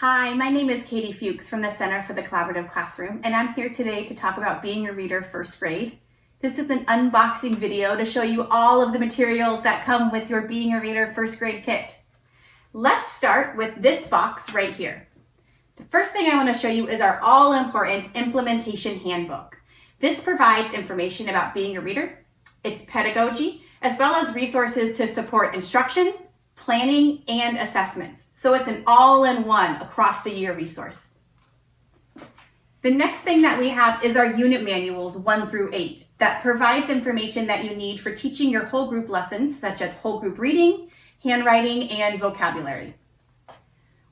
Hi, my name is Katie Fuchs from the Center for the Collaborative Classroom, and I'm here today to talk about Being a Reader First Grade. This is an unboxing video to show you all of the materials that come with your Being a Reader First Grade kit. Let's start with this box right here. The first thing I want to show you is our all-important implementation handbook. This provides information about being a reader, its pedagogy, as well as resources to support instruction, planning, and assessments. So it's an all-in-one across the year resource. The next thing that we have is our unit manuals 1 through 8 that provides information that you need for teaching your whole group lessons, such as whole group reading, handwriting, and vocabulary.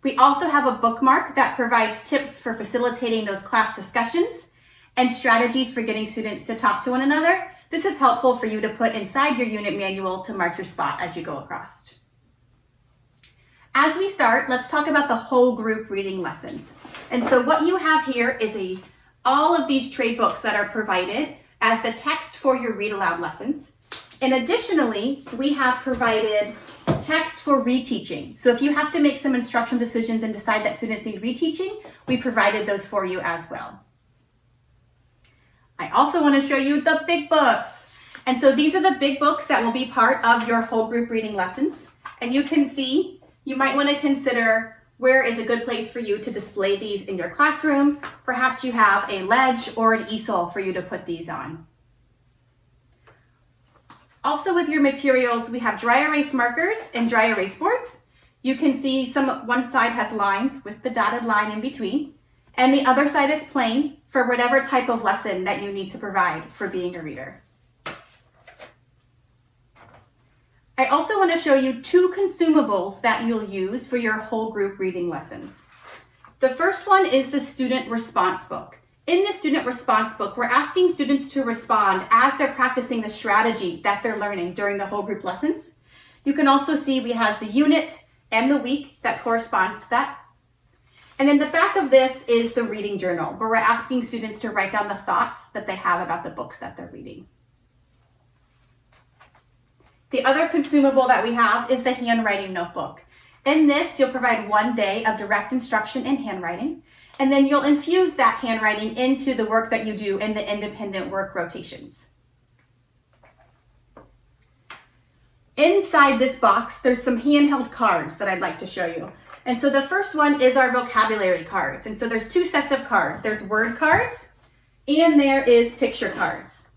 We also have a bookmark that provides tips for facilitating those class discussions and strategies for getting students to talk to one another. This is helpful for you to put inside your unit manual to mark your spot as you go across. As we start, let's talk about the whole group reading lessons. And so what you have here is all of these trade books that are provided as the text for your read aloud lessons. And additionally, we have provided text for reteaching. So if you have to make some instructional decisions and decide that students need reteaching, we provided those for you as well. I also want to show you the big books. And so these are the big books that will be part of your whole group reading lessons. And you can see you might want to consider where is a good place for you to display these in your classroom. Perhaps you have a ledge or an easel for you to put these on. Also with your materials, we have dry erase markers and dry erase boards. You can see one side has lines with the dotted line in between, and the other side is plain for whatever type of lesson that you need to provide for being a reader. I also want to show you 2 consumables that you'll use for your whole group reading lessons. The first one is the student response book. In the student response book, we're asking students to respond as they're practicing the strategy that they're learning during the whole group lessons. You can also see we have the unit and the week that corresponds to that. And in the back of this is the reading journal, where we're asking students to write down the thoughts that they have about the books that they're reading. The other consumable that we have is the handwriting notebook. In this, you'll provide 1 day of direct instruction in handwriting, and then you'll infuse that handwriting into the work that you do in the independent work rotations. Inside this box, there's some handheld cards that I'd like to show you. And so the first one is our vocabulary cards. And so there's 2 sets of cards. There's word cards, and there is picture cards.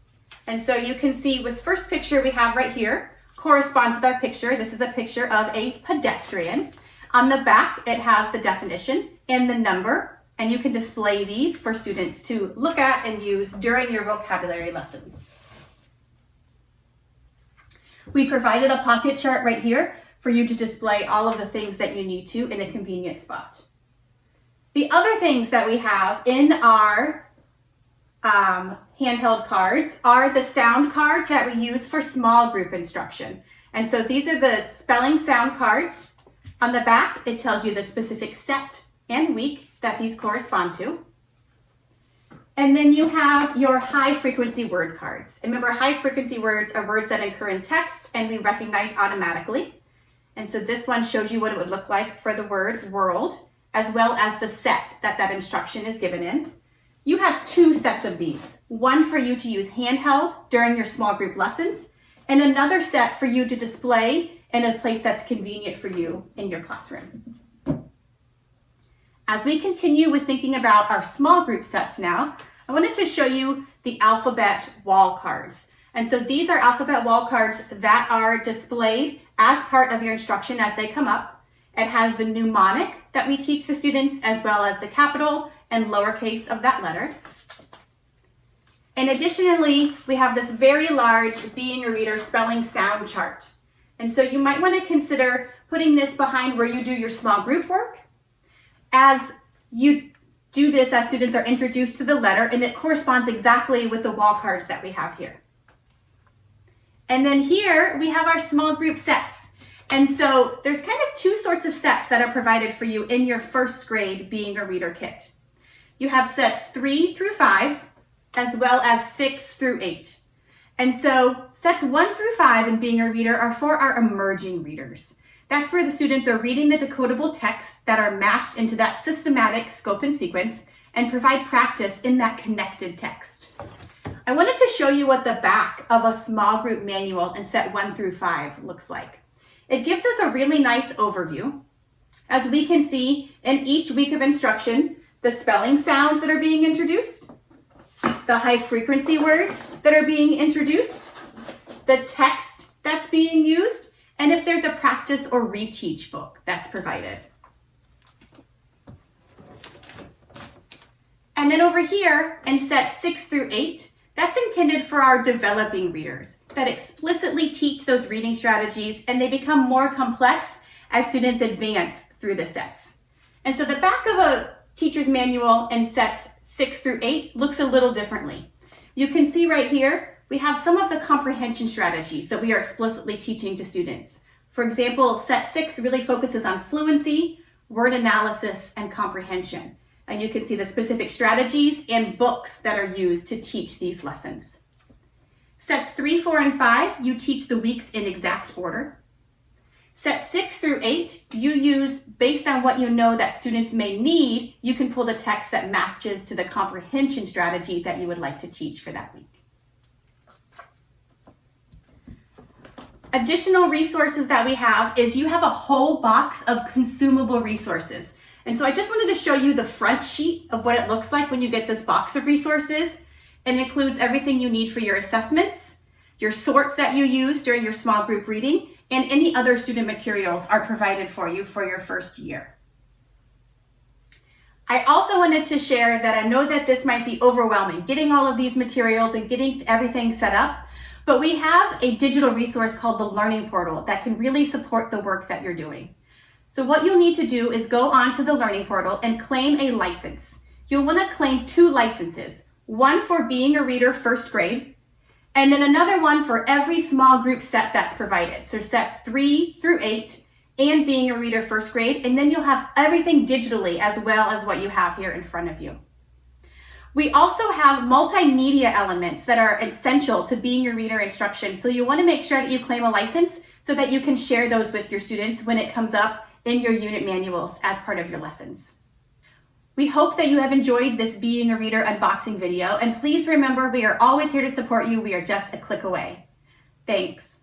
And so you can see this first picture we have right here corresponds with our picture. This is a picture of a pedestrian. On the back, it has the definition and the number, and you can display these for students to look at and use during your vocabulary lessons. We provided a pocket chart right here for you to display all of the things that you need to in a convenient spot. The other things that we have in our handheld cards are the sound cards that we use for small group instruction. And so these are the spelling sound cards. On the back, it tells you the specific set and week that these correspond to. And then you have your high frequency word cards. And remember, high frequency words are words that occur in text and we recognize automatically. And so this one shows you what it would look like for the word world, as well as the set that instruction is given in. You have 2 sets of these, one for you to use handheld during your small group lessons, and another set for you to display in a place that's convenient for you in your classroom. As we continue with thinking about our small group sets now, I wanted to show you the alphabet wall cards. And so these are alphabet wall cards that are displayed as part of your instruction as they come up. It has the mnemonic that we teach the students, as well as the capital and lowercase of that letter. And additionally, we have this very large Being a Reader spelling sound chart. And so you might want to consider putting this behind where you do your small group work. As you do this, as students are introduced to the letter, and it corresponds exactly with the wall cards that we have here. And then here we have our small group sets. And so there's kind of 2 sorts of sets that are provided for you in your first grade Being a Reader kit. You have sets 3 through 5, as well as 6 through 8. And so sets 1 through 5 in Being a Reader are for our emerging readers. That's where the students are reading the decodable texts that are matched into that systematic scope and sequence and provide practice in that connected text. I wanted to show you what the back of a small group manual in set 1 through 5 looks like. It gives us a really nice overview. As we can see in each week of instruction, the spelling sounds that are being introduced, the high frequency words that are being introduced, the text that's being used, and if there's a practice or reteach book that's provided. And then over here in sets 6 through 8, that's intended for our developing readers that explicitly teach those reading strategies, and they become more complex as students advance through the sets. And so the back of a teacher's manual in sets 6 through 8 looks a little differently. You can see right here, we have some of the comprehension strategies that we are explicitly teaching to students. For example, set 6 really focuses on fluency, word analysis, and comprehension. And you can see the specific strategies and books that are used to teach these lessons. Sets 3, 4, and 5, you teach the weeks in exact order. Set 6 through 8, you use, based on what you know that students may need, you can pull the text that matches to the comprehension strategy that you would like to teach for that week. Additional resources that we have is you have a whole box of consumable resources. And so I just wanted to show you the front sheet of what it looks like when you get this box of resources. It includes everything you need for your assessments, your sorts that you use during your small group reading, and any other student materials are provided for you for your first year. I also wanted to share that I know that this might be overwhelming, getting all of these materials and getting everything set up, but we have a digital resource called the Learning Portal that can really support the work that you're doing. So what you'll need to do is go onto the Learning Portal and claim a license. You'll want to claim 2 licenses, one for Being a Reader first grade, and then another one for every small group set that's provided. So sets 3 through 8 and Being a Reader first grade, and then you'll have everything digitally as well as what you have here in front of you. We also have multimedia elements that are essential to Being a Reader instruction. So you want to make sure that you claim a license so that you can share those with your students when it comes up in your unit manuals as part of your lessons. We hope that you have enjoyed this Being a Reader unboxing video, and please remember we are always here to support you. We are just a click away. Thanks.